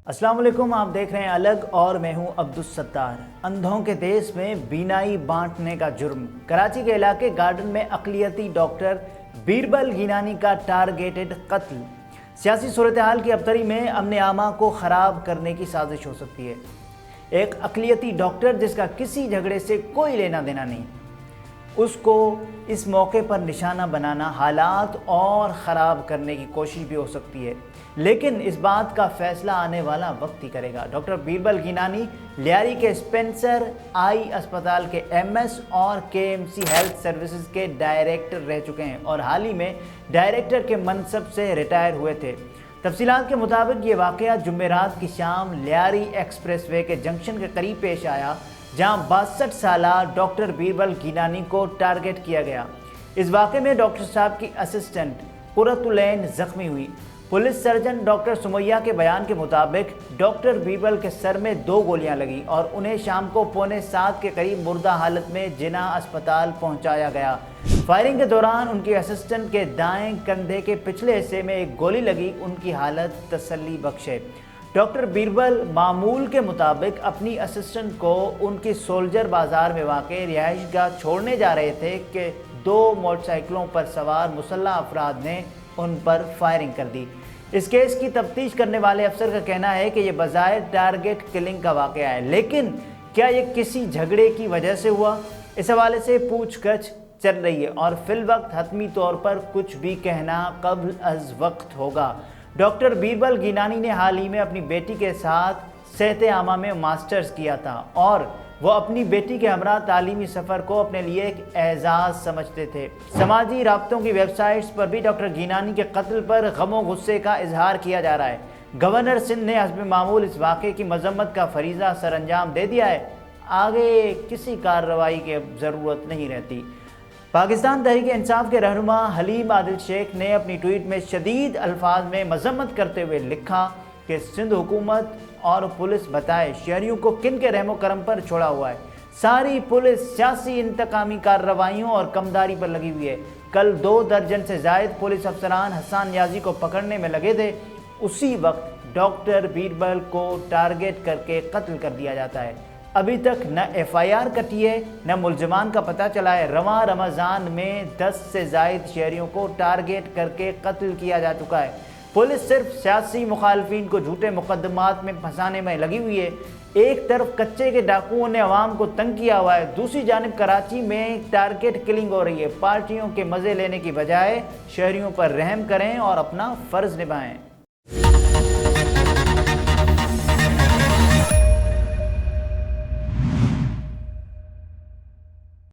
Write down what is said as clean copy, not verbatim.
السلام علیکم، آپ دیکھ رہے ہیں الگ اور میں ہوں عبدالستار۔ اندھوں کے دیس میں بینائی بانٹنے کا جرم۔ کراچی کے علاقے گارڈن میں اقلیتی ڈاکٹر بیربل گینانی کا ٹارگیٹڈ قتل۔ سیاسی صورتحال کی ابتری میں امن عامہ کو خراب کرنے کی سازش ہو سکتی ہے۔ ایک اقلیتی ڈاکٹر جس کا کسی جھگڑے سے کوئی لینا دینا نہیں، اس کو اس موقع پر نشانہ بنانا حالات اور خراب کرنے کی کوشش بھی ہو سکتی ہے، لیکن اس بات کا فیصلہ آنے والا وقت ہی کرے گا۔ ڈاکٹر بیربل گینانی لیاری کے اسپینسر آئی اسپتال کے ایم ایس اور کے ایم سی ہیلتھ سروسز کے ڈائریکٹر رہ چکے ہیں اور حال ہی میں ڈائریکٹر کے منصب سے ریٹائر ہوئے تھے۔ تفصیلات کے مطابق یہ واقعہ جمعرات کی شام لیاری ایکسپریس وے کے جنکشن کے قریب پیش آیا، جہاں 62 سالہ ڈاکٹر بیربل گینانی کو ٹارگٹ کیا گیا۔ اس واقعے میں ڈاکٹر صاحب کی اسسٹنٹ قرۃ العین زخمی ہوئی۔ پولیس سرجن ڈاکٹر سمیہ کے بیان کے مطابق ڈاکٹر بیربل کے سر میں 2 گولیاں لگیں اور انہیں شام کو 6:45 کے قریب مردہ حالت میں جناح اسپتال پہنچایا گیا۔ فائرنگ کے دوران ان کی اسسٹنٹ کے دائیں کندھے کے پچھلے حصے میں ایک گولی لگی۔ ان کی حالت تسلی بخش ہے۔ ڈاکٹر بیربل معمول کے مطابق اپنی اسسٹنٹ کو ان کی سولجر بازار میں واقع رہائش گاہ چھوڑنے جا رہے تھے کہ 2 موٹر سائیکلوں پر سوار مسلح افراد نے ان پر فائرنگ کر دی۔ اس کیس کی تفتیش کرنے والے افسر کا کہنا ہے کہ یہ بظاہر ٹارگٹ کلنگ کا واقعہ ہے، لیکن کیا یہ کسی جھگڑے کی وجہ سے ہوا؟ اس حوالے سے پوچھ گچھ چل رہی ہے اور فی الوقت حتمی طور پر کچھ بھی کہنا قبل از وقت ہوگا۔ ڈاکٹر بیربل گینانی نے حال ہی میں اپنی بیٹی کے ساتھ صحت عامہ میں ماسٹرز کیا تھا اور وہ اپنی بیٹی کے ہمراہ تعلیمی سفر کو اپنے لیے ایک اعزاز سمجھتے تھے۔ سماجی رابطوں کی ویب سائٹس پر بھی ڈاکٹر گینانی کے قتل پر غم و غصے کا اظہار کیا جا رہا ہے۔ گورنر سندھ نے حسب معمول اس واقعے کی مذمت کا فریضہ سر انجام دے دیا ہے۔ آگے کسی کارروائی کی ضرورت نہیں رہتی۔ پاکستان تحریک انصاف کے رہنما حلیم عادل شیخ نے اپنی ٹویٹ میں شدید الفاظ میں مذمت کرتے ہوئے لکھا کہ سندھ حکومت اور پولیس بتائے شہریوں کو کن کے رحم و کرم پر چھوڑا ہوا ہے۔ ساری پولیس سیاسی انتقامی کارروائیوں اور کمداری پر لگی ہوئی ہے۔ کل 2 درجن سے زائد پولیس افسران حسان نیازی کو پکڑنے میں لگے تھے، اسی وقت ڈاکٹر بیربل کو ٹارگٹ کر کے قتل کر دیا جاتا ہے۔ ابھی تک نہ ایف آئی آر کٹی ہے، نہ ملزمان کا پتہ چلا ہے۔ رواں رمضان میں 10 سے زائد شہریوں کو ٹارگٹ کر کے قتل کیا جا چکا ہے۔ پولیس صرف سیاسی مخالفین کو جھوٹے مقدمات میں پھنسانے میں لگی ہوئی ہے۔ ایک طرف کچے کے ڈاکوؤں نے عوام کو تنگ کیا ہوا ہے، دوسری جانب کراچی میں ٹارگٹ کلنگ ہو رہی ہے۔ پارٹیوں کے مزے لینے کی بجائے شہریوں پر رحم کریں اور اپنا فرض نبھائیں۔